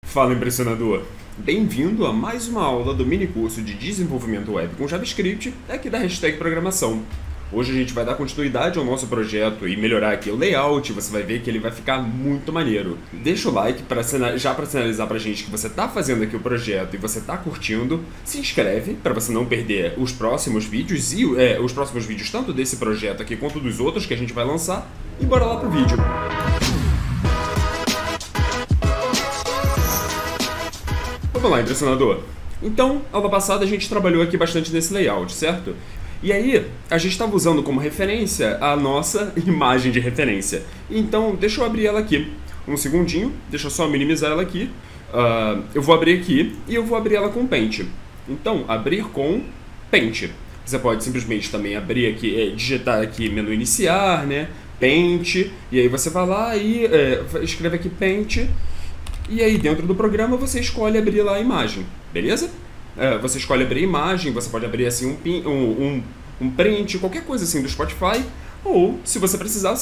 Fala, impressionador! Bem-vindo a mais uma aula do mini curso de desenvolvimento web com JavaScript aqui da Hashtag Programação. Hoje a gente vai dar continuidade ao nosso projeto e melhorar aqui o layout, você vai ver que ele vai ficar muito maneiro. Deixa o like já para sinalizar pra gente que você tá fazendo aqui o projeto e você tá curtindo. Se inscreve para você não perder os próximos vídeos os próximos vídeos tanto desse projeto aqui quanto dos outros que a gente vai lançar. E bora lá pro vídeo. Vamos lá, impressionador. Então, aula passada a gente trabalhou aqui bastante nesse layout, certo? E aí, a gente estava usando como referência a nossa imagem de referência. Então, deixa eu abrir ela aqui. Um segundinho, deixa eu só minimizar ela aqui. Eu vou abrir aqui e eu vou abrir ela com Paint. Então, abrir com Paint. Você pode simplesmente também abrir aqui, digitar aqui menu iniciar, né? Paint, e aí você vai lá e escreve aqui Paint. E aí, dentro do programa, você escolhe abrir lá a imagem, beleza? Você escolhe abrir a imagem, você pode abrir assim um print, qualquer coisa assim do Spotify, ou se você precisar,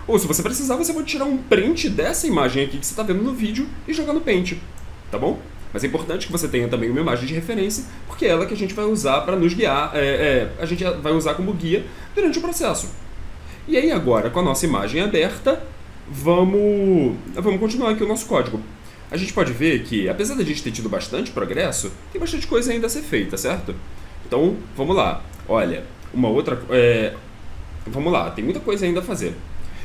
ou se você precisar, você pode tirar um print dessa imagem aqui que você está vendo no vídeo e jogar no Paint, tá bom? Mas é importante que você tenha também uma imagem de referência, porque é ela que a gente vai usar para nos guiar, a gente vai usar como guia durante o processo. E aí agora, com a nossa imagem aberta, vamos continuar aqui o nosso código. A gente pode ver que, apesar da gente ter tido bastante progresso, tem bastante coisa ainda a ser feita, certo? Então, vamos lá. Olha, vamos lá, tem muita coisa ainda a fazer.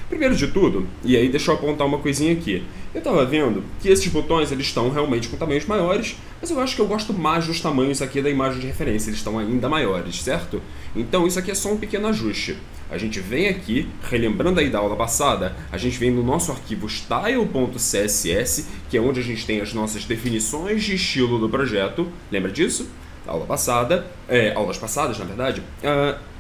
Primeiro de tudo, e aí deixa eu apontar uma coisinha aqui. Eu estava vendo que esses botões eles estão realmente com tamanhos maiores, mas eu acho que eu gosto mais dos tamanhos aqui da imagem de referência, eles estão ainda maiores, certo? Então isso aqui é só um pequeno ajuste. A gente vem aqui, relembrando aí da aula passada, a gente vem no nosso arquivo style.css, que é onde a gente tem as nossas definições de estilo do projeto. Lembra disso? Aula passada, aulas passadas, na verdade.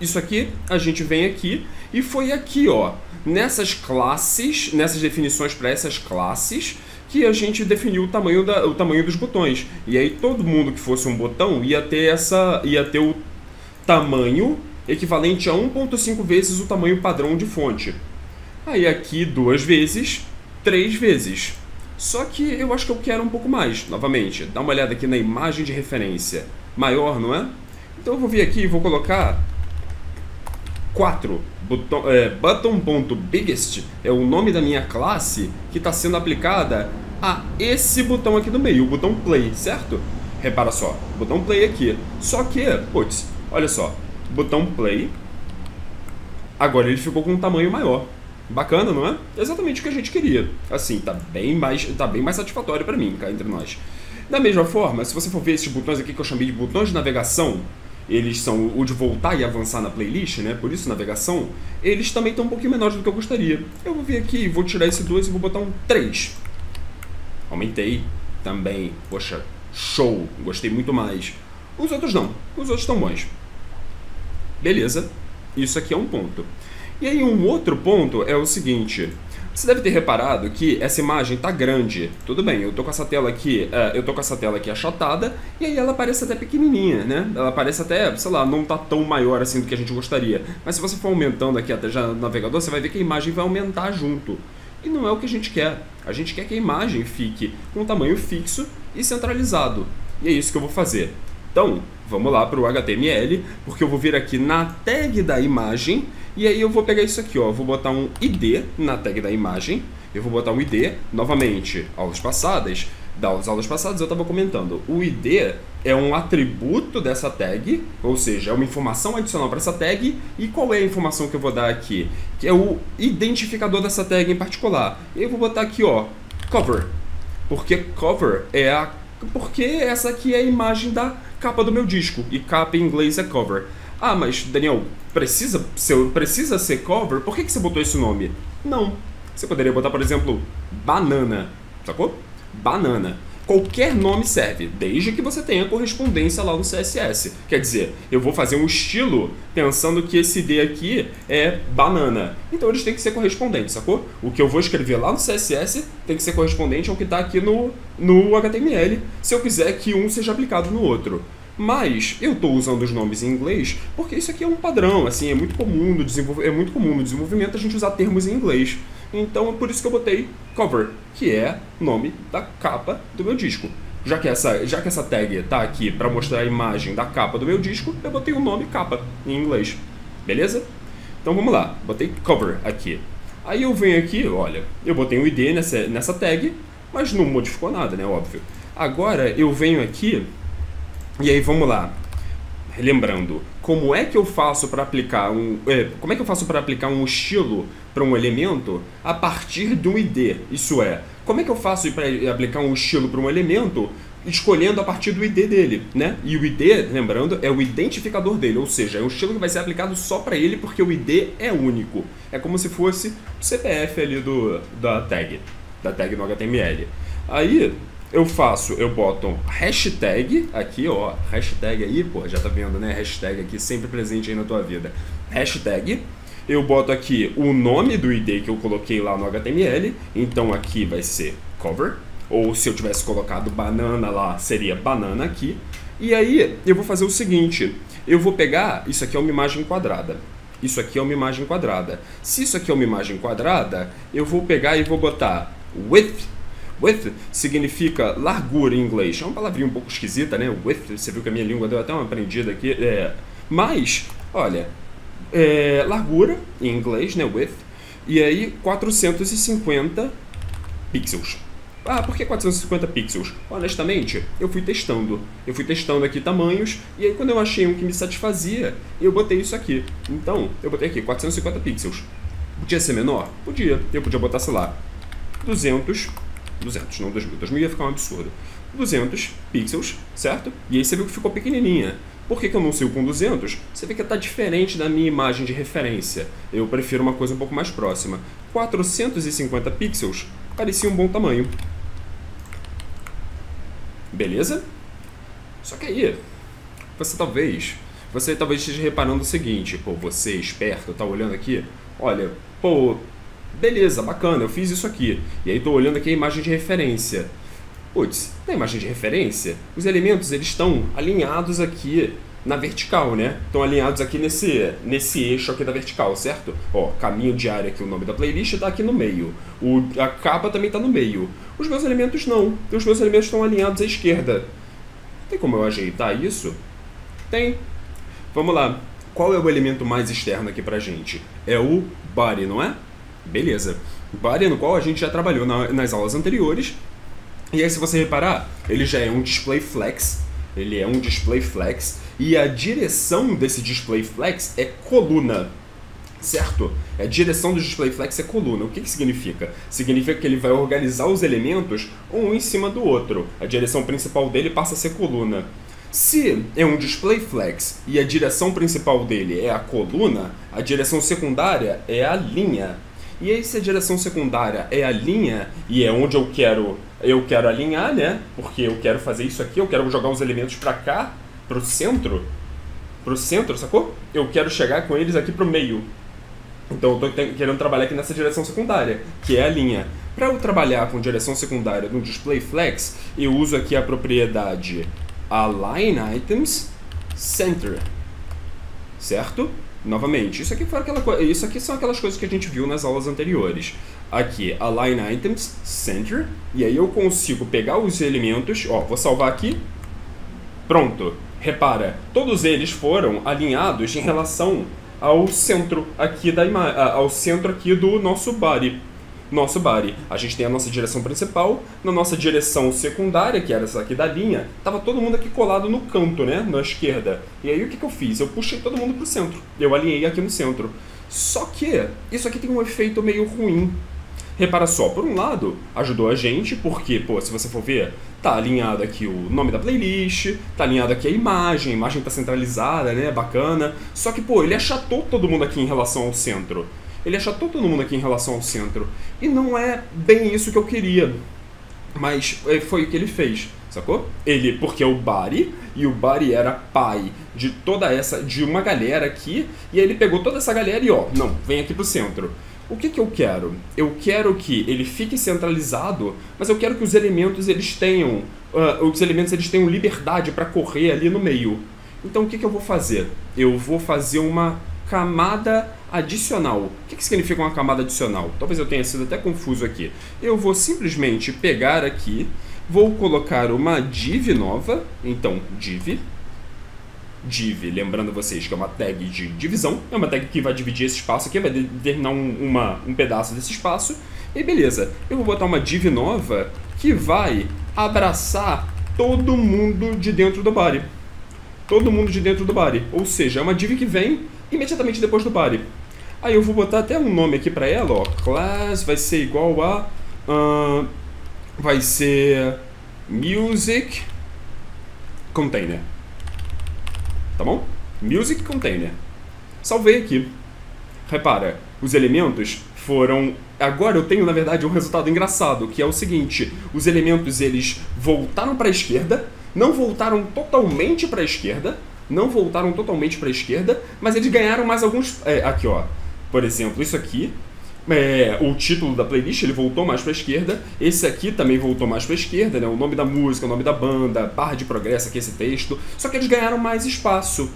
Isso aqui, a gente vem aqui e foi aqui, ó, nessas classes, nessas definições para essas classes, que a gente definiu o tamanho dos botões. E aí todo mundo que fosse um botão ia ter o tamanho equivalente a 1.5 vezes o tamanho padrão de fonte. Aí aqui 2 vezes, 3 vezes. Só que eu acho que eu quero um pouco mais, novamente. Dá uma olhada aqui na imagem de referência. Maior, não é? Então eu vou vir aqui e vou colocar 4. Button.biggest é o nome da minha classe que está sendo aplicada a esse botão aqui do meio, o botão play, certo? Repara só, botão play aqui. Só que, putz, olha só, botão play, agora ele ficou com um tamanho maior. Bacana, não é? Exatamente o que a gente queria. Assim, tá bem mais satisfatório para mim, cá entre nós. Da mesma forma, se você for ver esses botões aqui que eu chamei de botões de navegação, eles são o de voltar e avançar na playlist, né? Por isso navegação, eles também estão um pouquinho menores do que eu gostaria. Eu vou vir aqui, vou tirar esse 2 e vou botar um 3. Aumentei também. Poxa, show! Gostei muito mais. Os outros não. Os outros estão bons. Beleza. Isso aqui é um ponto. E aí um outro ponto é o seguinte. Você deve ter reparado que essa imagem está grande. Tudo bem, eu tô com essa tela aqui, achatada, e aí ela parece até pequenininha, né? Ela parece até, sei lá, não tá tão maior assim do que a gente gostaria. Mas se você for aumentando aqui até já no navegador, você vai ver que a imagem vai aumentar junto. E não é o que a gente quer. A gente quer que a imagem fique com um tamanho fixo e centralizado. E é isso que eu vou fazer. Então, vamos lá para o HTML, porque eu vou vir aqui na tag da imagem, e aí eu vou pegar isso aqui, ó, vou botar um ID na tag da imagem, eu vou botar um ID, novamente, das aulas passadas eu estava comentando, o ID é um atributo dessa tag, ou seja, é uma informação adicional para essa tag, e qual é a informação que eu vou dar aqui? Que é o identificador dessa tag em particular. E eu vou botar aqui, ó, cover, porque cover porque essa aqui é a imagem da capa do meu disco, e capa em inglês é cover. Ah, mas Daniel, precisa ser cover? Por que você botou esse nome? Não. Você poderia botar, por exemplo, banana, sacou? Banana. Qualquer nome serve, desde que você tenha correspondência lá no CSS. Quer dizer, eu vou fazer um estilo pensando que esse ID aqui é banana. Então eles têm que ser correspondentes, sacou? O que eu vou escrever lá no CSS tem que ser correspondente ao que está aqui no HTML, se eu quiser que um seja aplicado no outro. Mas eu estou usando os nomes em inglês porque isso aqui é um padrão, assim, é muito comum no desenvolvimento a gente usar termos em inglês. Então é por isso que eu botei cover, que é o nome da capa do meu disco. Já que essa tag tá aqui para mostrar a imagem da capa do meu disco, eu botei o nome capa em inglês. Beleza? Então vamos lá, botei cover aqui. Aí eu venho aqui, olha, eu botei um ID nessa tag, mas não modificou nada, né? Óbvio. Agora eu venho aqui, e aí vamos lá. Lembrando, como é que eu faço para aplicar um estilo para um elemento a partir de um ID? Isso é, como é que eu faço para aplicar um estilo para um elemento escolhendo a partir do ID dele, né? E o ID, lembrando, é o identificador dele, ou seja, é um estilo que vai ser aplicado só para ele porque o ID é único. É como se fosse o CPF ali da tag no HTML. Aí eu boto hashtag aqui, ó, hashtag aí, pô, já tá vendo, né? Hashtag aqui sempre presente aí na tua vida. Hashtag, eu boto aqui o nome do ID que eu coloquei lá no HTML, então aqui vai ser cover, ou se eu tivesse colocado banana lá, seria banana aqui. E aí eu vou fazer o seguinte, eu vou pegar, isso aqui é uma imagem quadrada. Isso aqui é uma imagem quadrada. Se isso aqui é uma imagem quadrada, eu vou pegar e vou botar width. Width significa largura em inglês. É uma palavrinha um pouco esquisita, né? Width, você viu que a minha língua deu até uma aprendida aqui. Mas, olha, largura em inglês, né? Width. E aí, 450 pixels. Ah, por que 450 pixels? Honestamente, eu fui testando. Eu fui testando aqui tamanhos, e aí quando eu achei um que me satisfazia, eu botei isso aqui. Então, eu botei aqui 450 pixels. Podia ser menor? Podia. Eu podia botar, sei lá, 200, não 2000. 2000 ia ficar um absurdo. 200 pixels, certo? E aí você viu que ficou pequenininha. Por que eu não sigo com 200? Você vê que está diferente da minha imagem de referência. Eu prefiro uma coisa um pouco mais próxima. 450 pixels parecia um bom tamanho. Beleza? Só que aí, você talvez esteja reparando o seguinte, pô, você esperto, tá olhando aqui, olha, pô, beleza, bacana, eu fiz isso aqui, e aí tô olhando aqui a imagem de referência. Putz, na imagem de referência, os elementos, eles estão alinhados aqui na vertical, né? Estão alinhados aqui nesse eixo aqui da vertical, certo? Ó, caminho diário aqui, o nome da playlist está aqui no meio. A capa também está no meio. Os meus elementos não. Os meus elementos estão alinhados à esquerda. Tem como eu ajeitar isso? Tem. Vamos lá. Qual é o elemento mais externo aqui pra gente? É o body, não é? Beleza. Body no qual a gente já trabalhou nas aulas anteriores. E aí, se você reparar, ele já é um display flex. Ele é um display flex e a direção desse display flex é coluna, certo? A direção do display flex é coluna. O que significa? Significa que ele vai organizar os elementos um em cima do outro. A direção principal dele passa a ser coluna. Se é um display flex e a direção principal dele é a coluna, a direção secundária é a linha. E aí, se a direção secundária é a linha, e é onde eu quero alinhar, né? Porque eu quero fazer isso aqui, eu quero jogar os elementos pra cá, pro centro, sacou? Eu quero chegar com eles aqui pro meio. Então eu tô querendo trabalhar aqui nessa direção secundária, que é a linha. Para eu trabalhar com direção secundária no display flex, eu uso aqui a propriedade align items center, certo? Novamente, isso aqui são aquelas coisas que a gente viu nas aulas anteriores. Aqui, align items center, e aí eu consigo pegar os elementos, ó, vou salvar aqui. Pronto. Repara, todos eles foram alinhados em relação ao centro aqui ao centro aqui do nosso body. A gente tem a nossa direção principal, na nossa direção secundária, que era essa aqui da linha, tava todo mundo aqui colado no canto, né, na esquerda. E aí o que eu fiz? Eu puxei todo mundo pro centro. Eu alinhei aqui no centro. Só que isso aqui tem um efeito meio ruim. Repara só, por um lado, ajudou a gente, porque, pô, se você for ver, tá alinhado aqui o nome da playlist, tá alinhado aqui a imagem tá centralizada, né, bacana. Só que, pô, ele achatou todo mundo aqui em relação ao centro. E não é bem isso que eu queria. Mas foi o que ele fez, sacou? Porque o body, e o body era pai de uma galera aqui, e aí ele pegou toda essa galera e, ó, não, vem aqui pro centro. O que eu quero? Eu quero que ele fique centralizado, mas eu quero que os elementos eles tenham liberdade para correr ali no meio. Então o que eu vou fazer? Eu vou fazer uma camada adicional. O que significa uma camada adicional? Talvez eu tenha sido até confuso aqui. Eu vou simplesmente pegar aqui, vou colocar uma div nova, então div, lembrando vocês que é uma tag de divisão, é uma tag que vai dividir esse espaço aqui, vai determinar um pedaço desse espaço, e beleza, eu vou botar uma div nova que vai abraçar todo mundo de dentro do body. Todo mundo de dentro do body, ou seja, é uma div que vem imediatamente depois do body. Aí eu vou botar até um nome aqui para ela, ó, class vai ser igual a, vai ser music container. Tá bom? Music container. Salvei aqui. Repara, os elementos foram... Agora eu tenho, na verdade, um resultado engraçado, que é o seguinte. Os elementos, eles voltaram para a esquerda, não voltaram totalmente para a esquerda, mas eles ganharam mais alguns... aqui, ó. Por exemplo, isso aqui, o título da playlist, ele voltou mais para a esquerda. Esse aqui também voltou mais para a esquerda, né? O nome da música, o nome da banda, barra de progresso, aqui esse texto. Só que eles ganharam mais espaço.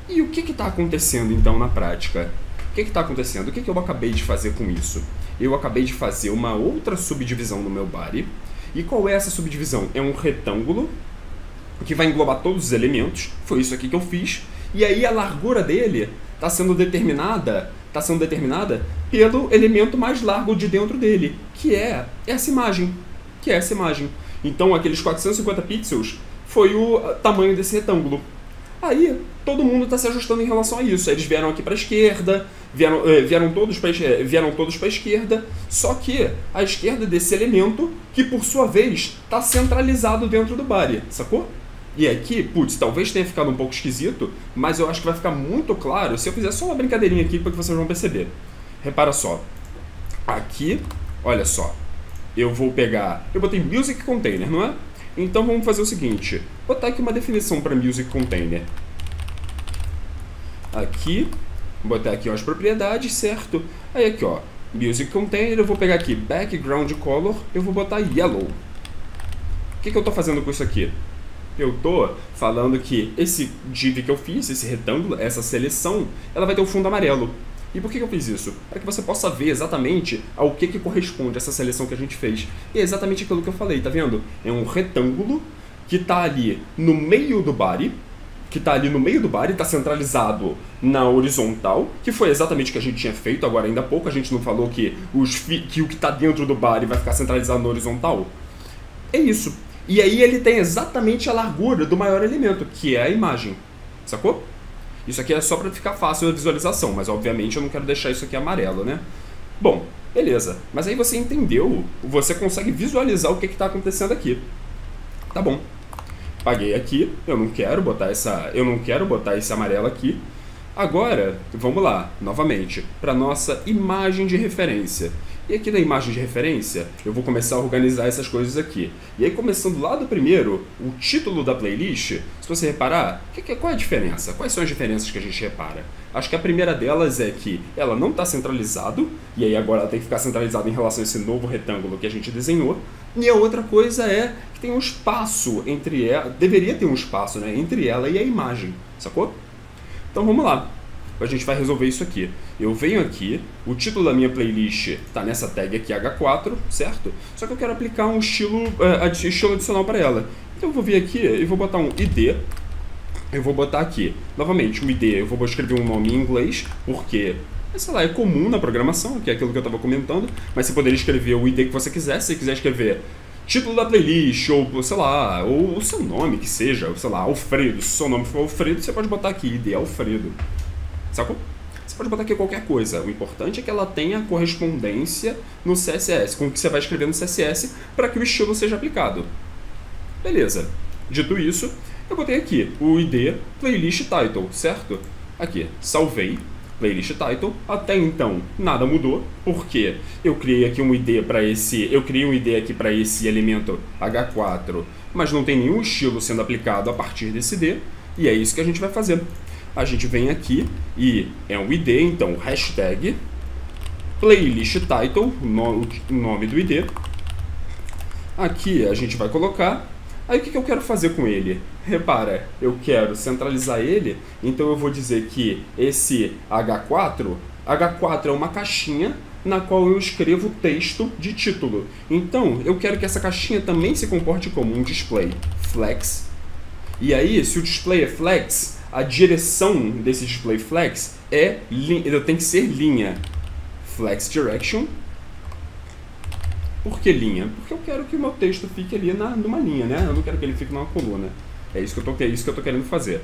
E o que está acontecendo, então, na prática? O que está acontecendo? O que eu acabei de fazer com isso? Eu acabei de fazer uma outra subdivisão no meu body. E qual é essa subdivisão? É um retângulo que vai englobar todos os elementos. Foi isso aqui que eu fiz. E aí a largura dele está sendo determinada pelo elemento mais largo de dentro dele, que é essa imagem. Então aqueles 450 pixels foi o tamanho desse retângulo. Aí todo mundo está se ajustando em relação a isso. Eles vieram aqui para a esquerda, vieram todos para a esquerda, só que a esquerda desse elemento, que por sua vez está centralizado dentro do body, sacou? E aqui, putz, talvez tenha ficado um pouco esquisito, mas eu acho que vai ficar muito claro se eu fizer só uma brincadeirinha aqui para que vocês vão perceber. Repara só. Aqui, olha só. Eu vou pegar... Eu botei Music Container, não é? Então vamos fazer o seguinte. Botar aqui uma definição para Music Container. Aqui. Botar aqui ó, as propriedades, certo? Aí aqui, ó. Music Container. Eu vou pegar aqui Background Color. Eu vou botar Yellow. O que eu estou fazendo com isso aqui? Eu tô falando que esse div que eu fiz, esse retângulo, essa seleção, ela vai ter um fundo amarelo. E por que eu fiz isso? Para que você possa ver exatamente ao que corresponde essa seleção que a gente fez. E é exatamente aquilo que eu falei, tá vendo? É um retângulo que está ali no meio do body, está centralizado na horizontal, que foi exatamente o que a gente tinha feito. Agora, ainda há pouco, a gente não falou que o que está dentro do body vai ficar centralizado no horizontal? É isso. E aí ele tem exatamente a largura do maior elemento, que é a imagem. Sacou? Isso aqui é só para ficar fácil a visualização, mas obviamente eu não quero deixar isso aqui amarelo, né? Bom, beleza. Mas aí você entendeu, você consegue visualizar o que está acontecendo aqui. Tá bom. Paguei aqui, eu não quero botar esse amarelo aqui. Agora, vamos lá, novamente, para nossa imagem de referência. E aqui na imagem de referência, eu vou começar a organizar essas coisas aqui. E aí, começando lá do primeiro, o título da playlist, se você reparar, qual é a diferença? Quais são as diferenças que a gente repara? Acho que a primeira delas é que ela não está centralizado, e aí agora ela tem que ficar centralizada em relação a esse novo retângulo que a gente desenhou. E a outra coisa é que tem um espaço entre ela, deveria ter um espaço, né, entre ela e a imagem, sacou? Então vamos lá. A gente vai resolver isso aqui. Eu venho aqui, o título da minha playlist está nessa tag aqui H4, certo? Só que eu quero aplicar um estilo adicional para ela. Então eu vou vir aqui e vou botar um ID. Eu vou botar aqui, novamente, um ID, eu vou escrever um nome em inglês, porque, sei lá, é comum na programação, que é aquilo que eu estava comentando, mas você poderia escrever o ID que você quiser. Se você quiser escrever título da playlist, ou sei lá, ou o seu nome que seja, sei lá, Alfredo. Se o seu nome for Alfredo, você pode botar aqui ID Alfredo. Sacou? Você pode botar aqui qualquer coisa. O importante é que ela tenha correspondência no CSS, com o que você vai escrever no CSS, para que o estilo seja aplicado. Beleza. Dito isso, eu botei aqui o ID Playlist Title, certo? Aqui, salvei Playlist Title. Até então, nada mudou, porque eu criei aqui um ID para esse... Eu criei um ID aqui para esse elemento H4, mas não tem nenhum estilo sendo aplicado a partir desse ID, e é isso que a gente vai fazer. A gente vem aqui e é um ID, então hashtag playlist title, o nome do ID. Aqui a gente vai colocar Aí o que eu quero fazer com ele? Repara, eu quero centralizar ele, então eu vou dizer que esse H4 é uma caixinha na qual eu escrevo texto de título. Então, eu quero que essa caixinha também se comporte como um display flex. E aí, se o display é flex, a direção desse display flex tem que ser linha. Flex direction. Por que linha? Porque eu quero que o meu texto fique ali numa linha, né? Eu não quero que ele fique numa coluna. É isso que eu tô querendo fazer.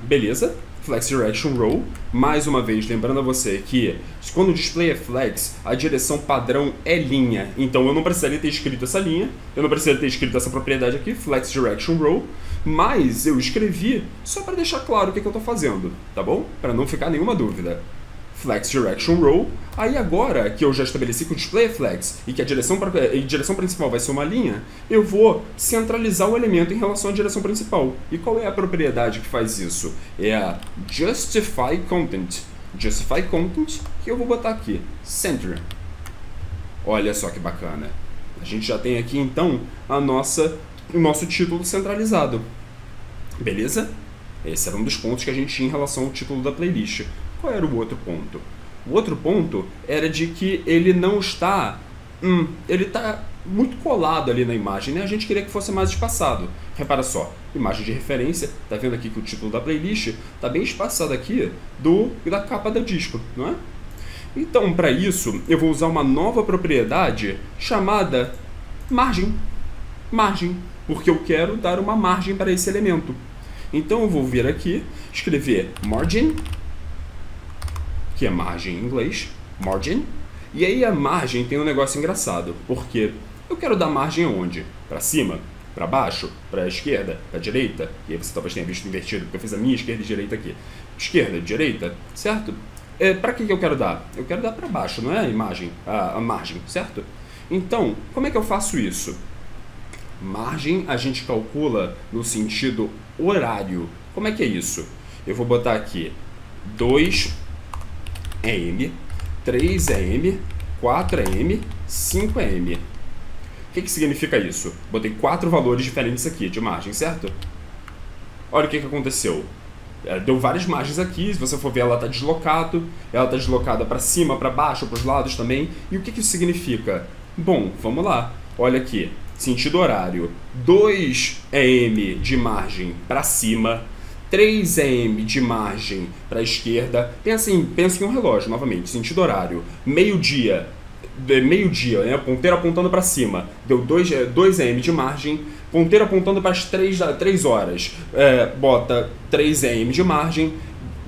Beleza. Flex Direction Row. Mais uma vez, lembrando a você que quando o display é flex, a direção padrão é linha. Então eu não precisaria ter escrito essa linha, eu não precisaria ter escrito essa propriedade aqui, Flex Direction Row, mas eu escrevi só para deixar claro o que eu estou fazendo, tá bom? Para não ficar nenhuma dúvida. Flex Direction Row. Aí agora que eu já estabeleci que o display é flex e que a direção principal vai ser uma linha, eu vou centralizar o elemento em relação à direção principal. E qual é a propriedade que faz isso? É a Justify Content. Justify Content, que eu vou botar aqui, Center. Olha só que bacana. A gente já tem aqui então o nosso título centralizado. Beleza? Esse era um dos pontos que a gente tinha em relação ao título da playlist. Qual era o outro ponto? O outro ponto era de que ele não está... ele está muito colado ali na imagem, né? A gente queria que fosse mais espaçado. Repara só, imagem de referência, tá vendo aqui que o título da playlist está bem espaçado aqui da capa do disco, não é? Então, para isso, eu vou usar uma nova propriedade chamada margem. Margem, porque eu quero dar uma margem para esse elemento. Então eu vou vir aqui, escrever margin, que é margem em inglês, margin, e aí a margem tem um negócio engraçado, porque eu quero dar margem aonde? Para cima? Para baixo? Para a esquerda? Para a direita? E aí você talvez tenha visto invertido, porque eu fiz a minha esquerda e direita aqui. Esquerda, direita, certo? Para que eu quero dar? Eu quero dar para baixo, não é a margem, certo? Então, como é que eu faço isso? Margem a gente calcula no sentido horário. Como é que é isso? Eu vou botar aqui 2 AM, 3 AM, 4 AM, 5 AM. O que significa isso? Botei 4 valores diferentes aqui de margem, certo? Olha o que aconteceu. Deu várias margens aqui, se você for ver ela está deslocada para cima, para baixo, para os lados também. E o que isso significa? Bom, vamos lá. Olha aqui, sentido horário, 2 AM de margem para cima, 3 AM de margem para a esquerda. Pensa em um relógio, novamente, sentido horário, meio-dia, né? Ponteiro apontando para cima, deu 2 AM de margem, ponteiro apontando para as 3 horas, bota 3 AM de margem,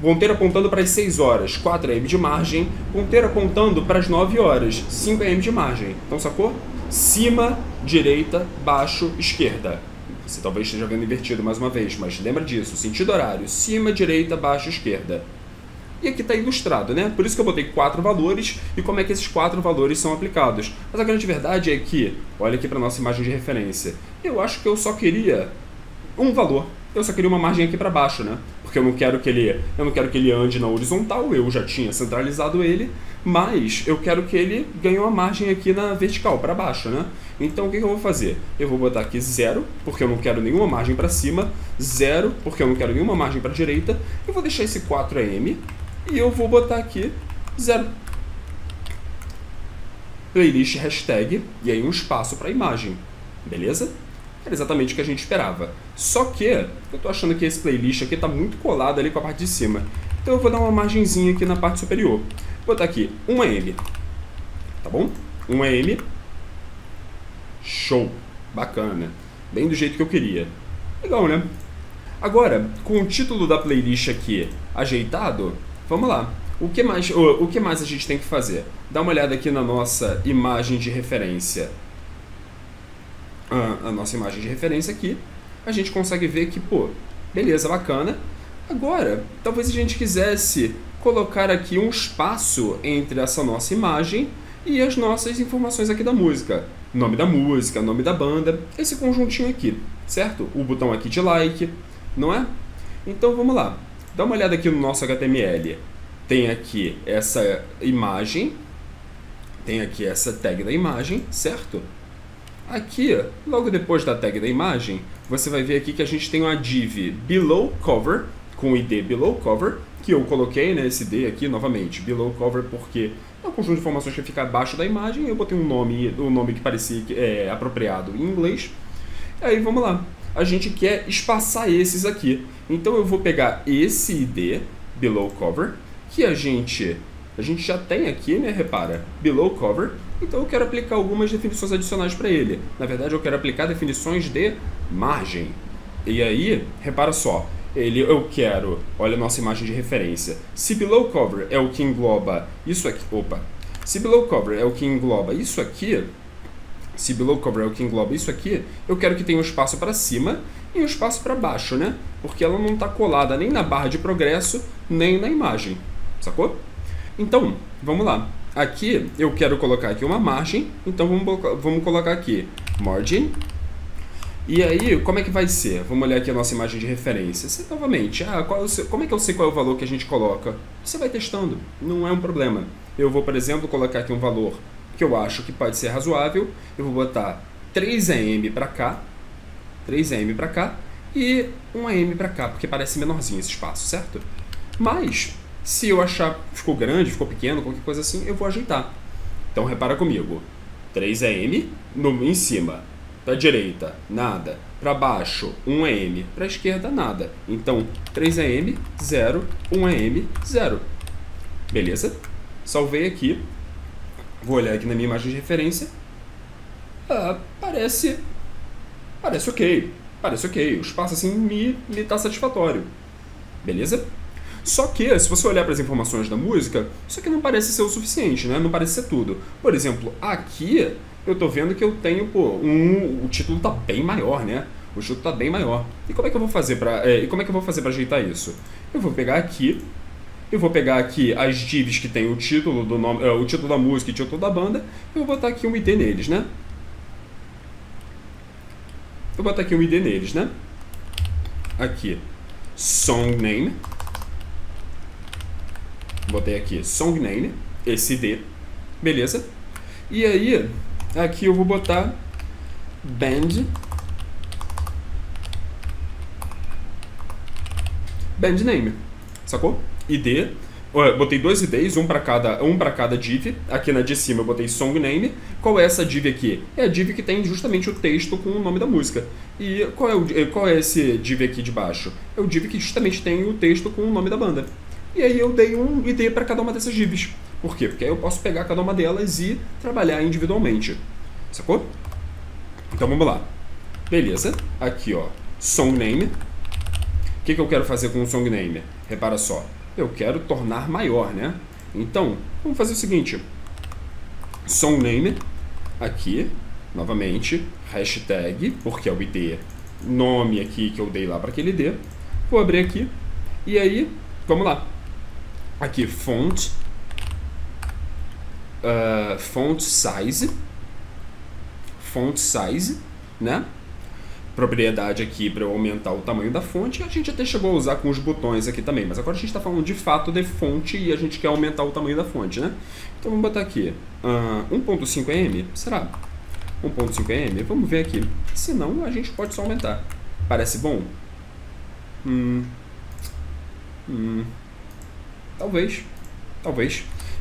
ponteiro apontando para as 6 horas, 4 AM de margem, ponteiro apontando para as 9 horas, 5 AM de margem. Então, sacou? Cima, direita, baixo, esquerda. Você talvez esteja vendo invertido mais uma vez, mas lembra disso, sentido horário, cima, direita, baixo, esquerda. E aqui está ilustrado, né? Por isso que eu botei 4 valores e como é que esses 4 valores são aplicados. Mas a grande verdade é que, olha aqui para a nossa imagem de referência, eu acho que eu só queria um valor. Eu só queria uma margem aqui para baixo, né? Porque eu não quero que ele ande na horizontal, eu já tinha centralizado ele, mas eu quero que ele ganhe uma margem aqui na vertical, para baixo, né? Então o que eu vou fazer? Eu vou botar aqui 0, porque eu não quero nenhuma margem para cima, 0, porque eu não quero nenhuma margem para a direita, eu vou deixar esse 4AM e eu vou botar aqui 0. Playlist hashtag e aí um espaço para a imagem, beleza? Era exatamente o que a gente esperava. Só que eu tô achando que esse playlist aqui tá muito colado ali com a parte de cima. Então eu vou dar uma margenzinha aqui na parte superior. Vou botar aqui 1 AM. Tá bom? 1 AM. Show. Bacana. Bem do jeito que eu queria. Legal, né? Agora, com o título da playlist aqui ajeitado, vamos lá. O que mais a gente tem que fazer? Dá uma olhada aqui na nossa imagem de referência. A nossa imagem de referência aqui, a gente consegue ver que, pô, beleza, bacana. Agora, talvez a gente quisesse colocar aqui um espaço entre essa nossa imagem e as nossas informações aqui da música. Nome da música, nome da banda, esse conjuntinho aqui, certo? O botão aqui de like, não é? Então vamos lá, dá uma olhada aqui no nosso HTML. Tem aqui essa imagem, tem aqui essa tag da imagem, certo? Aqui, logo depois da tag da imagem, você vai ver aqui que a gente tem uma div below cover, com o id below cover, que eu coloquei, né, esse id aqui novamente, below cover, porque é um conjunto de informações que fica abaixo da imagem, eu botei um nome que parecia apropriado em inglês. Aí vamos lá, a gente quer espaçar esses aqui, então eu vou pegar esse id below cover, que a gente já tem aqui, né, repara, below cover, então eu quero aplicar algumas definições adicionais para ele. Na verdade, eu quero aplicar definições de margem. E aí, repara só, eu quero, olha a nossa imagem de referência, se below cover é o que engloba isso aqui, se below cover é o que engloba isso aqui, eu quero que tenha um espaço para cima e um espaço para baixo, né? Porque ela não está colada nem na barra de progresso, nem na imagem, sacou? Então, vamos lá. Aqui, eu quero colocar aqui uma margem, então vamos colocar aqui margin. E aí, como é que vai ser? Vamos olhar aqui a nossa imagem de referência. Novamente, como é que eu sei qual é o valor que a gente coloca? Você vai testando, não é um problema. Eu vou, por exemplo, colocar aqui um valor que eu acho que pode ser razoável. Eu vou botar 3AM para cá, 3AM para cá e 1AM para cá, porque parece menorzinho esse espaço, certo? Mas, se eu achar que ficou grande, ficou pequeno, qualquer coisa assim, eu vou ajeitar. Então, repara comigo. 3AM em cima. Para a direita, nada. Para baixo, 1AM. Para a esquerda, nada. Então, 3AM, 0, 1AM, 0. Beleza? Salvei aqui. Vou olhar aqui na minha imagem de referência. Parece ok. Parece ok. O espaço assim me está satisfatório. Beleza? Só que, se você olhar para as informações da música, isso aqui não parece ser o suficiente, né? Não parece ser tudo. Por exemplo, aqui eu tô vendo que eu tenho, o título tá bem maior, né? O título tá bem maior. E como é que eu vou fazer para ajeitar isso? Eu vou pegar aqui as divs que tem o título do nome, o título da música e o título da banda, e eu vou botar aqui um ID neles, né? Aqui, song name. Botei aqui song name, esse ID, beleza? E aí, aqui eu vou botar band name, sacou? ID, botei dois IDs, um para cada div. Aqui na de cima eu botei song name. Qual é essa div aqui? É a div que tem justamente o texto com o nome da música. E qual é esse div aqui de baixo? É o div que justamente tem o texto com o nome da banda. E aí eu dei um ID para cada uma dessas divs. Por quê? Porque aí eu posso pegar cada uma delas e trabalhar individualmente. Sacou? Então vamos lá. Beleza. Aqui, ó. Song name. O que eu quero fazer com o song name? Repara só. Eu quero tornar maior, né? Então, vamos fazer o seguinte. Song name. Aqui, novamente, hashtag, porque é o ID, nome aqui que eu dei lá para aquele ID. Vou abrir aqui. E aí, vamos lá. Aqui, font size, né? Propriedade aqui para eu aumentar o tamanho da fonte. A gente até chegou a usar com os botões aqui também, mas agora a gente está falando de fato de fonte e a gente quer aumentar o tamanho da fonte, né? Então vamos botar aqui 1.5M, será? 1.5M, vamos ver aqui. Se não, a gente pode só aumentar. Parece bom? Talvez.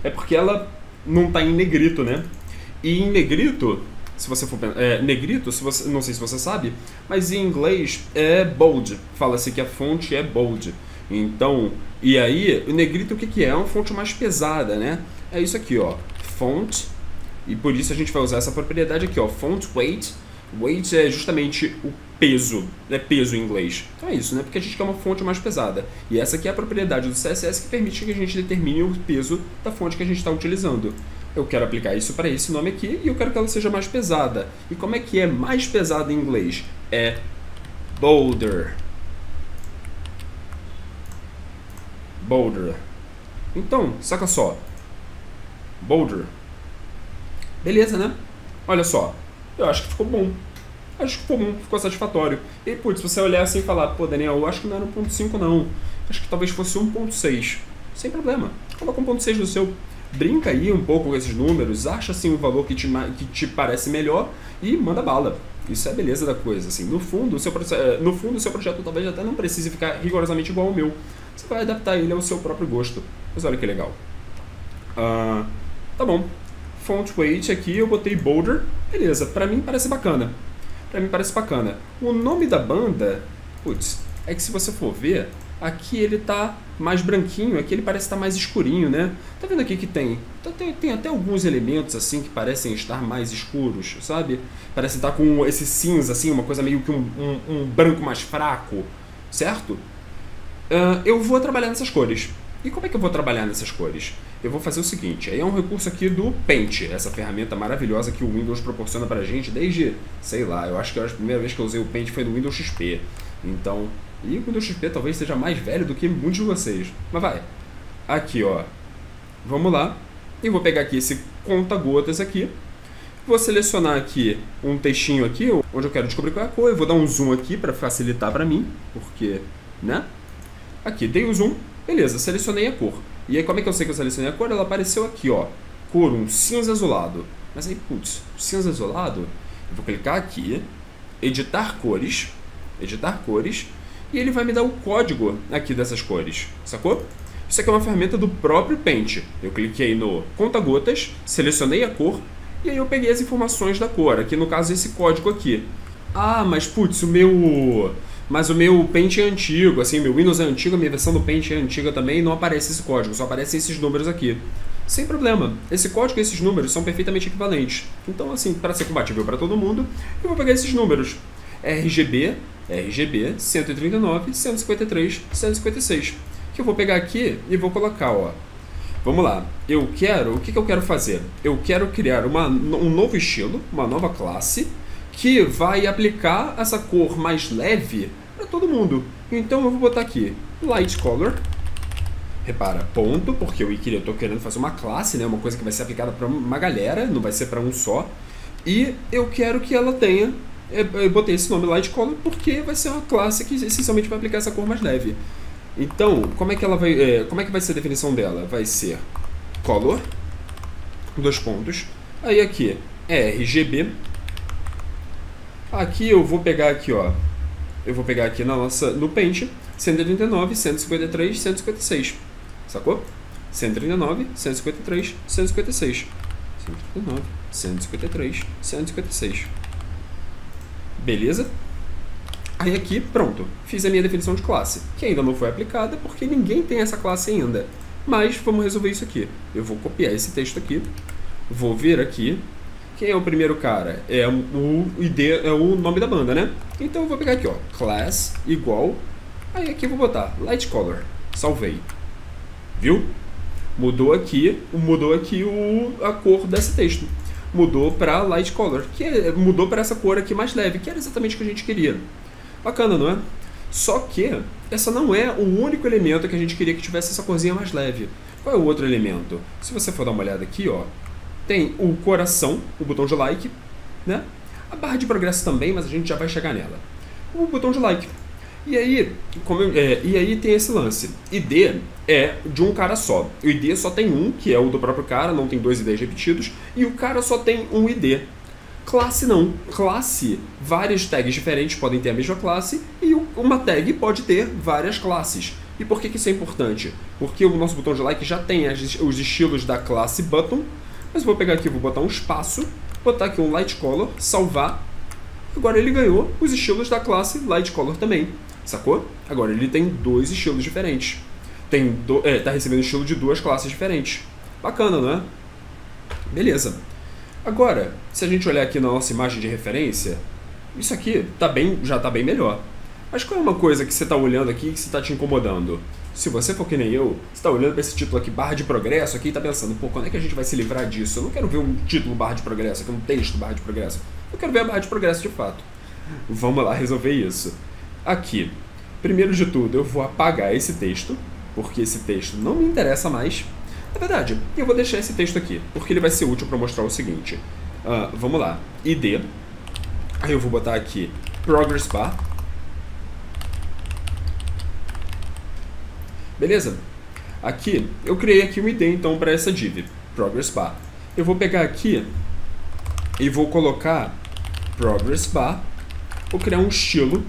É porque ela não está em negrito, né? E em negrito, se você for negrito, não sei se você sabe, mas em inglês é bold. Fala-se que a fonte é bold. Então, e aí, o negrito o que é? É uma fonte mais pesada, né? É isso aqui, ó. Font. E por isso a gente vai usar essa propriedade aqui, ó. Font weight. Weight é justamente o peso, é peso em inglês. Então é isso, né? Porque a gente quer uma fonte mais pesada. E essa aqui é a propriedade do CSS que permite que a gente determine o peso da fonte que a gente está utilizando. Eu quero aplicar isso para esse nome aqui e eu quero que ela seja mais pesada. E como é que é mais pesada em inglês? É bolder. Bolder. Então, saca só. Bolder. Beleza, né? Olha só. Eu acho que ficou bom. Ficou satisfatório. E, putz, se você olhar assim e falar, pô, Daniel, eu acho que não era 1.5 não. Acho que talvez fosse 1.6. Sem problema. Coloca 1.6 no seu. brinca aí um pouco com esses números, acha assim um valor que te parece melhor e manda bala. Isso é a beleza da coisa, assim. No fundo, o seu projeto talvez até não precise ficar rigorosamente igual ao meu. Você vai adaptar ele ao seu próprio gosto. Mas olha que legal. Tá bom. Font weight aqui, eu botei Boulder. Beleza, pra mim parece bacana. O nome da banda, putz, é que se você for ver, aqui ele tá mais branquinho, aqui ele parece estar mais escurinho, né? Tá vendo aqui que tem até alguns elementos assim que parecem estar mais escuros, sabe? Parece estar com esse cinza assim, uma coisa meio que um branco mais fraco, certo? Eu vou trabalhar nessas cores. E como é que eu vou trabalhar nessas cores? Eu vou fazer o seguinte, aí é um recurso aqui do Paint, essa ferramenta maravilhosa que o Windows proporciona pra gente desde, sei lá, eu acho que a primeira vez que eu usei o Paint foi no Windows XP. Então, e o Windows XP talvez seja mais velho do que muitos de vocês. Mas vai. Aqui, ó. Vamos lá. Eu vou pegar aqui esse conta-gotas aqui. Vou selecionar aqui um textinho aqui, onde eu quero descobrir qual é a cor. Eu vou dar um zoom aqui para facilitar para mim, porque, né? Aqui, dei o zoom. Beleza, selecionei a cor. E aí, como é que eu sei que eu selecionei a cor? Ela apareceu aqui, ó. Cor, um cinza azulado. Mas aí, putz, cinza azulado. Eu vou clicar aqui, editar cores, e ele vai me dar o código aqui dessas cores, sacou? Isso aqui é uma ferramenta do próprio Paint. Eu cliquei no conta-gotas, selecionei a cor, e aí eu peguei as informações da cor. Aqui, no caso, esse código aqui. Ah, mas putz, o meu Paint é antigo, assim, meu Windows é antigo, a minha versão do Paint é antiga também, e não aparece esse código, só aparecem esses números aqui. Sem problema, esse código e esses números são perfeitamente equivalentes. Então, assim, para ser compatível para todo mundo, eu vou pegar esses números. RGB 139, 153, 156. Que eu vou pegar aqui e vou colocar, ó. Vamos lá. O que eu quero fazer? Eu quero criar um novo estilo, uma nova classe, que vai aplicar essa cor mais leve para todo mundo. Então eu vou botar aqui Light Color. Repara, ponto, porque eu estou querendo fazer uma classe, né? Uma coisa que vai ser aplicada para uma galera, não vai ser para um só. E eu quero que ela tenha... Eu botei esse nome Light Color porque vai ser uma classe que essencialmente vai aplicar essa cor mais leve. Então, como é que vai ser a definição dela? Vai ser Color, dois pontos. Aí aqui é RGB. Aqui eu vou pegar aqui, ó. Eu vou pegar aqui no Paint 139, 153, 156. Sacou? 139, 153, 156. 139, 153, 156. Beleza? Aí aqui, pronto. Fiz a minha definição de classe, que ainda não foi aplicada porque ninguém tem essa classe ainda. Mas vamos resolver isso aqui. Eu vou copiar esse texto aqui. Vou vir aqui. Quem é o primeiro cara? É o ID, é o nome da banda, né? Então eu vou pegar aqui, ó. Class igual. Aí aqui eu vou botar Light Color. Salvei. Viu? Mudou aqui a cor desse texto. Mudou para Light Color, mudou para essa cor aqui mais leve, que era exatamente o que a gente queria. Bacana, não é? Só que essa não é o único elemento que a gente queria que tivesse essa corzinha mais leve. Qual é o outro elemento? Se você for dar uma olhada aqui, ó, tem o coração, o botão de like, né? A barra de progresso também, mas a gente já vai chegar nela. O botão de like. E aí tem esse lance. ID é de um cara só. O ID só tem um, que é o do próprio cara, não tem dois IDs repetidos, e o cara só tem um ID. Classe não. Classe, várias tags diferentes podem ter a mesma classe, e uma tag pode ter várias classes. E por que isso é importante? Porque o nosso botão de like já tem os estilos da classe button, mas eu vou pegar aqui, vou botar um espaço, botar aqui um light color, salvar. Agora ele ganhou os estilos da classe light color também. Sacou? Agora ele tem dois estilos diferentes. Tá recebendo estilo de duas classes diferentes. Bacana, não é? Beleza. Agora, se a gente olhar aqui na nossa imagem de referência, isso aqui já tá bem melhor. Mas qual é uma coisa que você está olhando aqui que está te incomodando? Se você for que nem eu, você está olhando para esse título aqui, barra de progresso, aqui e está pensando, pô, quando é que a gente vai se livrar disso? Eu não quero ver um título barra de progresso, aqui um texto barra de progresso. Eu quero ver a barra de progresso de fato. Vamos lá resolver isso. Aqui, primeiro de tudo, eu vou apagar esse texto, porque esse texto não me interessa mais. Na verdade, eu vou deixar esse texto aqui, porque ele vai ser útil para mostrar o seguinte. Vamos lá, ID. Aí eu vou botar aqui Progress Bar. Beleza? Aqui, eu criei aqui um ID, então, para essa div. progress bar. Eu vou pegar aqui e vou colocar progress bar, vou criar um estilo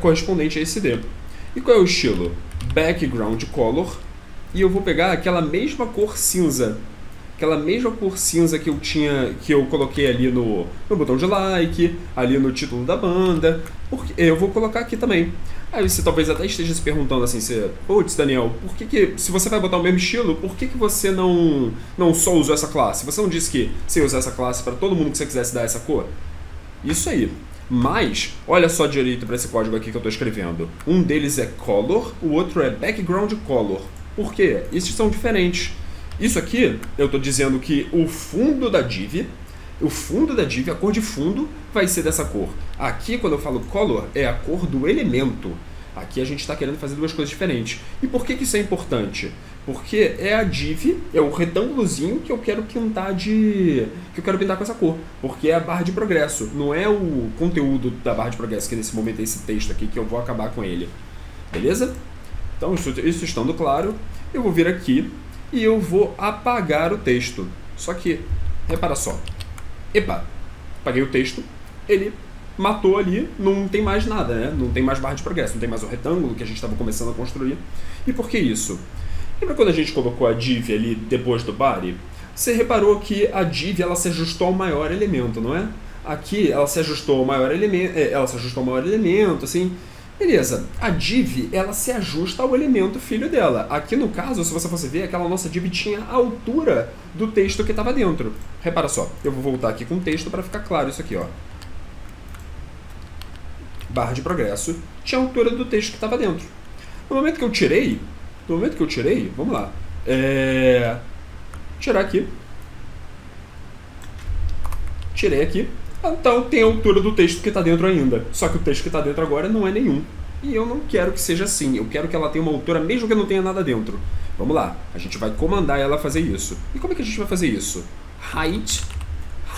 correspondente a esse D. E qual é o estilo? Background color, e eu vou pegar aquela mesma cor cinza, que eu coloquei ali no botão de like, ali no título da banda, porque eu vou colocar aqui também. Aí você talvez até esteja se perguntando assim, putz, Daniel, se você vai botar o mesmo estilo, por que você não só usou essa classe? Você não disse que você ia usar essa classe para todo mundo que você quisesse dar essa cor? Isso aí. Mas, olha só direito para esse código aqui que eu estou escrevendo. Um deles é color, o outro é background color. Por quê? Esses são diferentes. Isso aqui, eu estou dizendo que o fundo da div, a cor de fundo, vai ser dessa cor. Aqui, quando eu falo color, é a cor do elemento. Aqui a gente está querendo fazer duas coisas diferentes. E por que isso é importante? Porque é a div, é o retângulozinho que eu quero pintar com essa cor. Porque é a barra de progresso, não é o conteúdo da barra de progresso, que nesse momento é esse texto aqui, que eu vou acabar com ele. Beleza? Então, isso estando claro, eu vou vir aqui e eu vou apagar o texto. Só que, repara só. Epa, apaguei o texto, ele matou ali, não tem mais nada, né? Não tem mais barra de progresso, não tem mais o retângulo que a gente estava começando a construir. E por que isso? Lembra quando a gente colocou a div ali depois do body? Você reparou que a div ela se ajustou ao maior elemento, não é? Aqui ela se ajustou ao maior elemento, assim. Beleza, a div ela se ajusta ao elemento filho dela. Aqui no caso, se você fosse ver, aquela nossa div tinha a altura do texto que estava dentro. Repara só, eu vou voltar aqui com o texto para ficar claro isso aqui, ó. Barra de progresso tinha a altura do texto que estava dentro. No momento que eu tirei, vamos lá, tirar aqui, tirei aqui. Então tem a altura do texto que está dentro ainda. Só que o texto que está dentro agora não é nenhum. E eu não quero que seja assim. Eu quero que ela tenha uma altura mesmo que não tenha nada dentro. Vamos lá. A gente vai comandar ela a fazer isso. E como é que a gente vai fazer isso? Height.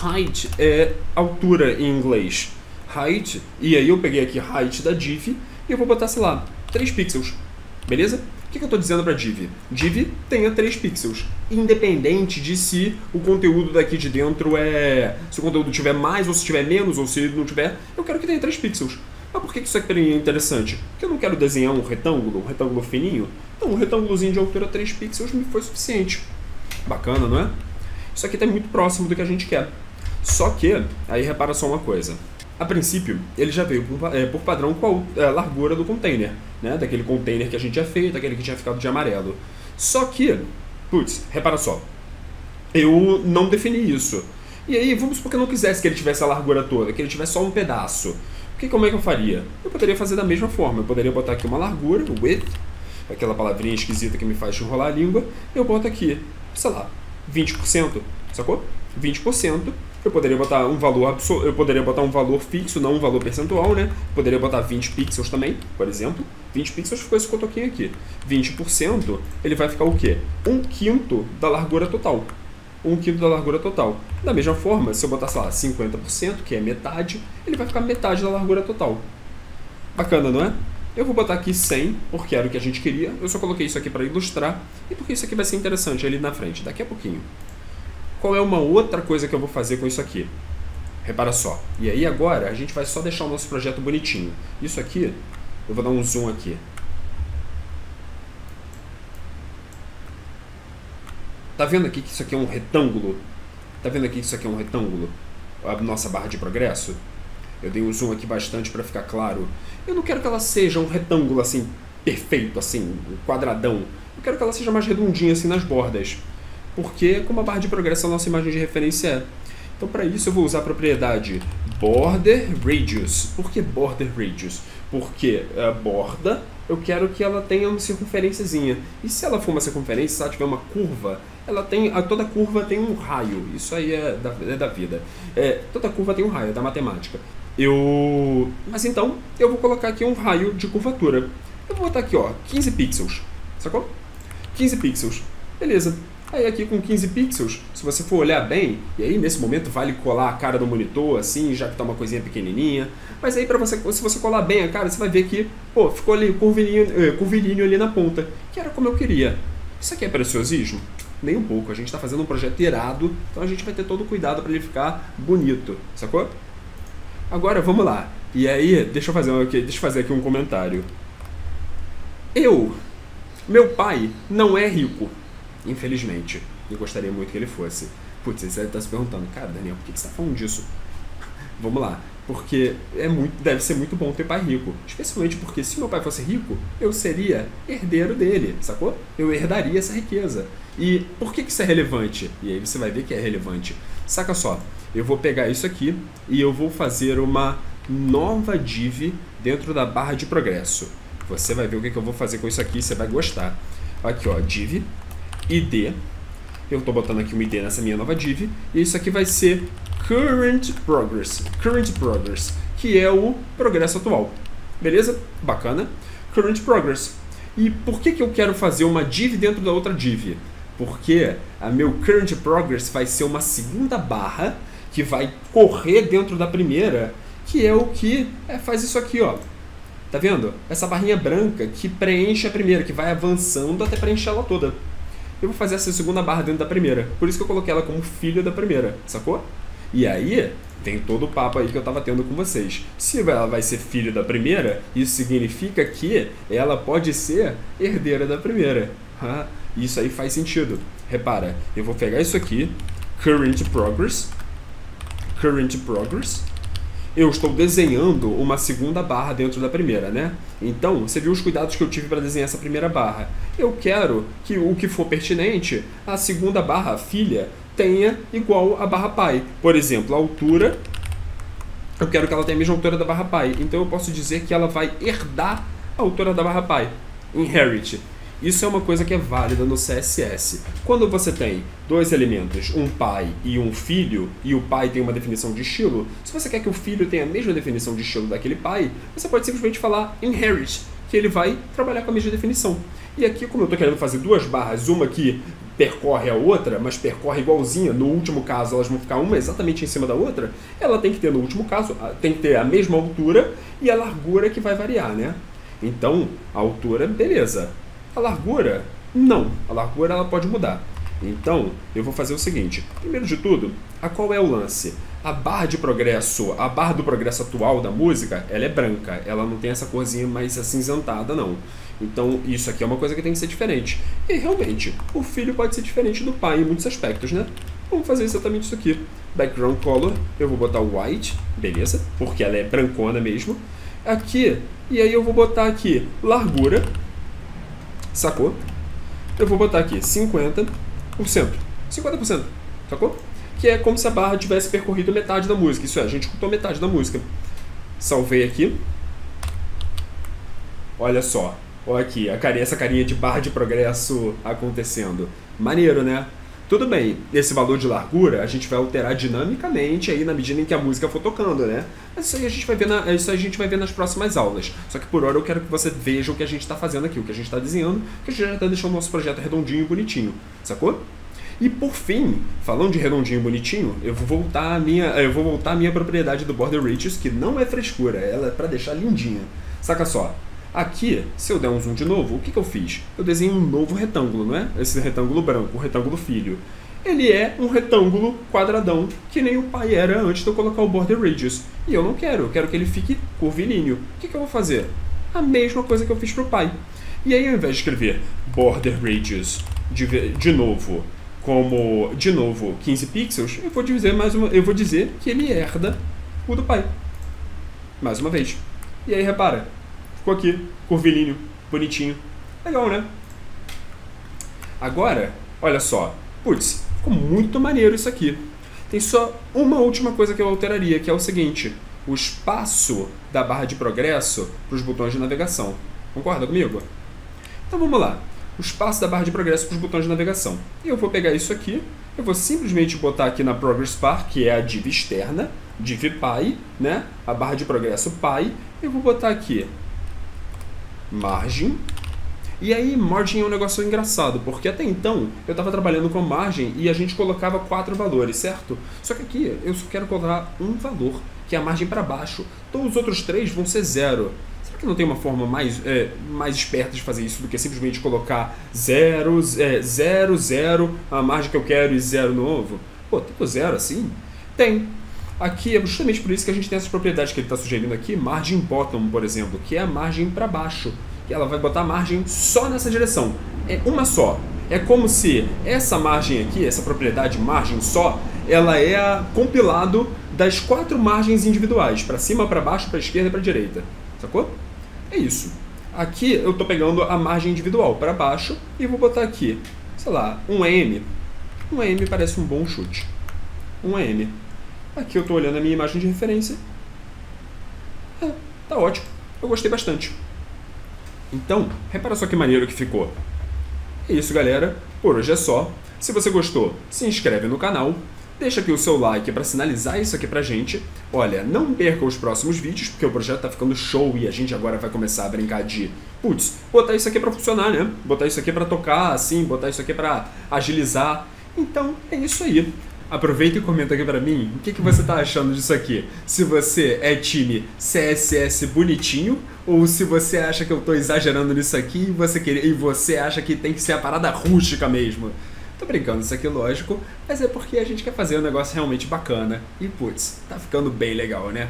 Height é altura em inglês. Height. E aí eu peguei aqui height da div e eu vou botar, sei lá, 3 pixels. Beleza? O que eu estou dizendo para div? Div tenha 3 pixels, independente de se o conteúdo daqui de dentro se o conteúdo tiver mais ou se tiver menos ou se ele não tiver, eu quero que tenha 3 pixels. Mas por que isso aqui é interessante? Porque eu não quero desenhar um retângulo fininho, então um retângulozinho de altura 3 pixels me foi suficiente. Bacana, não é? Isso aqui está muito próximo do que a gente quer. Só que, aí repara só uma coisa. A princípio, ele já veio por padrão com a largura do container, né? Daquele container que a gente tinha feito, daquele que tinha ficado de amarelo. Só que, putz, repara só, eu não defini isso. E aí, vamos supor que eu não quisesse que ele tivesse a largura toda, que ele tivesse só um pedaço. Como é que eu faria? Eu poderia fazer da mesma forma, eu poderia botar aqui uma largura, width, aquela palavrinha esquisita que me faz enrolar a língua, eu boto aqui, sei lá, 20%, sacou? 20%. Eu poderia botar um valor fixo, não um valor percentual, né? Poderia botar 20 pixels também, por exemplo. 20 pixels ficou esse cotoquinho aqui. 20%, ele vai ficar o quê? 1/5 da largura total. 1/5 da largura total. Da mesma forma, se eu botar, sei lá, 50%, que é metade, ele vai ficar metade da largura total. Bacana, não é? Eu vou botar aqui 100, porque era o que a gente queria. Eu só coloquei isso aqui para ilustrar, e porque isso aqui vai ser interessante ali na frente, daqui a pouquinho. Qual é uma outra coisa que eu vou fazer com isso aqui? Repara só. E aí agora a gente vai só deixar o nosso projeto bonitinho. Isso aqui, eu vou dar um zoom aqui. Tá vendo aqui que isso aqui é um retângulo? Tá vendo aqui que isso aqui é um retângulo? A nossa barra de progresso? Eu dei um zoom aqui bastante para ficar claro. Eu não quero que ela seja um retângulo assim, perfeito, assim, um quadradão. Eu quero que ela seja mais redondinha assim nas bordas. Porque, como a barra de progresso, a nossa imagem de referência é. Então, para isso, eu vou usar a propriedade border radius. Por que border radius? Porque a borda, eu quero que ela tenha uma circunferênciazinha. E se ela for uma circunferência, se ela tiver uma curva, toda curva tem um raio. Isso aí é da vida. Toda curva tem um raio, é da matemática. Mas então, eu vou colocar aqui um raio de curvatura. Eu vou botar aqui, ó, 15 pixels. Sacou? 15 pixels. Beleza. Aí aqui com 15 pixels, se você for olhar bem, e aí nesse momento vale colar a cara do monitor assim, já que tá uma coisinha pequenininha, mas aí se você colar bem a cara, você vai ver que, pô, ficou ali curvilíneo ali na ponta, que era como eu queria. Isso aqui é preciosismo? nem um pouco. A gente está fazendo um projeto irado, então a gente vai ter todo o cuidado para ele ficar bonito, sacou? Agora, vamos lá. E aí, deixa eu fazer aqui um comentário. Meu pai não é rico, infelizmente. Eu gostaria muito que ele fosse. Putz, você deve estar se perguntando, cara, Daniel, por que você está falando disso? Vamos lá. Porque deve ser muito bom ter pai rico. Especialmente porque se meu pai fosse rico, eu seria herdeiro dele, sacou? Eu herdaria essa riqueza. E por que isso é relevante? E aí você vai ver que é relevante. Saca só, eu vou pegar isso aqui e eu vou fazer uma nova div dentro da barra de progresso. Você vai ver o que eu vou fazer com isso aqui, você vai gostar. Aqui, ó, div, id. Eu estou botando aqui um id nessa minha nova div. E isso aqui vai ser current progress, que é o progresso atual. Beleza? Bacana. Current progress. E por que eu quero fazer uma div dentro da outra div? Porque a meu current progress vai ser uma segunda barra que vai correr dentro da primeira, que é o que faz isso aqui, ó. Tá vendo? Essa barrinha branca que preenche a primeira, que vai avançando até preencher ela toda. Eu vou fazer essa segunda barra dentro da primeira. Por isso que eu coloquei ela como filha da primeira, sacou? E aí, tem todo o papo aí que eu tava tendo com vocês. Se ela vai ser filha da primeira, isso significa que ela pode ser herdeira da primeira. Isso aí faz sentido. Repara, eu vou pegar isso aqui, current progress. Eu estou desenhando uma segunda barra dentro da primeira, né? Então, você viu os cuidados que eu tive para desenhar essa primeira barra. Eu quero que o que for pertinente, a segunda barra, a filha, tenha igual a barra pai. Por exemplo, a altura, eu quero que ela tenha a mesma altura da barra pai. Então eu posso dizer que ela vai herdar a altura da barra pai. Inherit. Isso é uma coisa que é válida no CSS. Quando você tem dois elementos, um pai e um filho, e o pai tem uma definição de estilo, se você quer que o filho tenha a mesma definição de estilo daquele pai, você pode simplesmente falar inherit, que ele vai trabalhar com a mesma definição. E aqui, como eu estou querendo fazer duas barras, uma que percorre a outra, mas percorre igualzinha, no último caso elas vão ficar uma exatamente em cima da outra, ela tem que ter, no último caso, tem que ter a mesma altura e a largura que vai variar, né? Então, a altura, beleza. A largura, não. A largura ela pode mudar. Então, eu vou fazer o seguinte. Primeiro de tudo, qual é o lance? A barra do progresso atual da música, ela é branca. Ela não tem essa corzinha mais acinzentada, não. Então, isso aqui é uma coisa que tem que ser diferente. E, realmente, o filho pode ser diferente do pai em muitos aspectos, né? Vamos fazer exatamente isso aqui. Background color, eu vou botar white, beleza? Porque ela é brancona mesmo. Aqui, e aí eu vou botar aqui largura. Sacou? Eu vou botar aqui 50%. 50%. Sacou? Que é como se a barra tivesse percorrido metade da música. Isso é, a gente escutou metade da música. Salvei aqui. Olha só. Olha aqui, essa carinha de barra de progresso acontecendo. Maneiro, né? Tudo bem, esse valor de largura a gente vai alterar dinamicamente aí na medida em que a música for tocando, né? Mas isso aí a gente vai ver nas próximas aulas. Só que por hora eu quero que você veja o que a gente está fazendo aqui, o que a gente está desenhando, que a gente já está deixando o nosso projeto redondinho e bonitinho, sacou? E por fim, falando de redondinho e bonitinho, eu vou voltar à minha propriedade do Border Radius, que não é frescura, ela é para deixar lindinha. Saca só. Aqui, se eu der um zoom de novo, o que eu fiz? Eu desenhei um novo retângulo, não é? Esse retângulo branco, o retângulo filho. Ele é um retângulo quadradão, que nem o pai era antes de eu colocar o Border Radius. E eu não quero, eu quero que ele fique curvilíneo. O que eu vou fazer? A mesma coisa que eu fiz para o pai. E aí, ao invés de escrever Border Radius de novo, 15 pixels, eu vou dizer que ele herda o do pai. Mais uma vez. E aí, repara. Ficou aqui, curvilíneo, bonitinho. Legal, né? Agora, olha só. Putz, ficou muito maneiro isso aqui. Tem só uma última coisa que eu alteraria, que é o seguinte. O espaço da barra de progresso para os botões de navegação. Concorda comigo? Então vamos lá. O espaço da barra de progresso para os botões de navegação. Eu vou pegar isso aqui. Eu vou simplesmente botar aqui na Progress Bar, que é a div externa, div pi, né? A barra de progresso pi. Eu vou botar aqui margem. E aí, margem é um negócio engraçado, porque até então eu estava trabalhando com margem e a gente colocava 4 valores, certo? Só que aqui eu só quero colocar um valor. que é a margem para baixo. Então os outros 3 vão ser 0. Será que não tem uma forma mais esperta de fazer isso do que simplesmente colocar 0, 0, 0, a margem que eu quero e 0 novo? Pô, tem 0 assim? Tem. Aqui é justamente por isso que a gente tem essas propriedades que ele está sugerindo aqui, margin bottom, por exemplo, que é a margem para baixo. Que ela vai botar a margem só nessa direção. É uma só. É como se essa margem aqui, essa propriedade margem só, ela é compilado das 4 margens individuais, para cima, para baixo, para esquerda e para direita. Sacou? É isso. Aqui eu estou pegando a margem individual para baixo e vou botar aqui, sei lá, um M. Um M parece um bom chute. Um M. Aqui eu estou olhando a minha imagem de referência. Tá ótimo. Eu gostei bastante. Então, repara só que maneiro que ficou. É isso, galera. Por hoje é só. Se você gostou, se inscreve no canal. Deixa aqui o seu like para sinalizar isso aqui pra gente. Olha, não perca os próximos vídeos, porque o projeto tá ficando show e a gente agora vai começar a brincar de, botar isso aqui pra funcionar, né? Botar isso aqui pra tocar, assim, botar isso aqui pra agilizar. Então, é isso aí. Aproveita e comenta aqui pra mim o que você tá achando disso aqui. Se você é time CSS bonitinho ou se você acha que eu tô exagerando nisso aqui e você acha que tem que ser a parada rústica mesmo. Tô brincando, isso aqui é lógico, mas é porque a gente quer fazer um negócio realmente bacana. E tá ficando bem legal, né?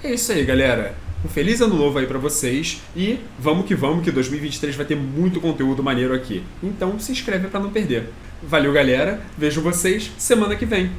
É isso aí, galera. Um feliz ano novo aí pra vocês e vamos que 2023 vai ter muito conteúdo maneiro aqui. Então se inscreve pra não perder. Valeu, galera. Vejo vocês semana que vem.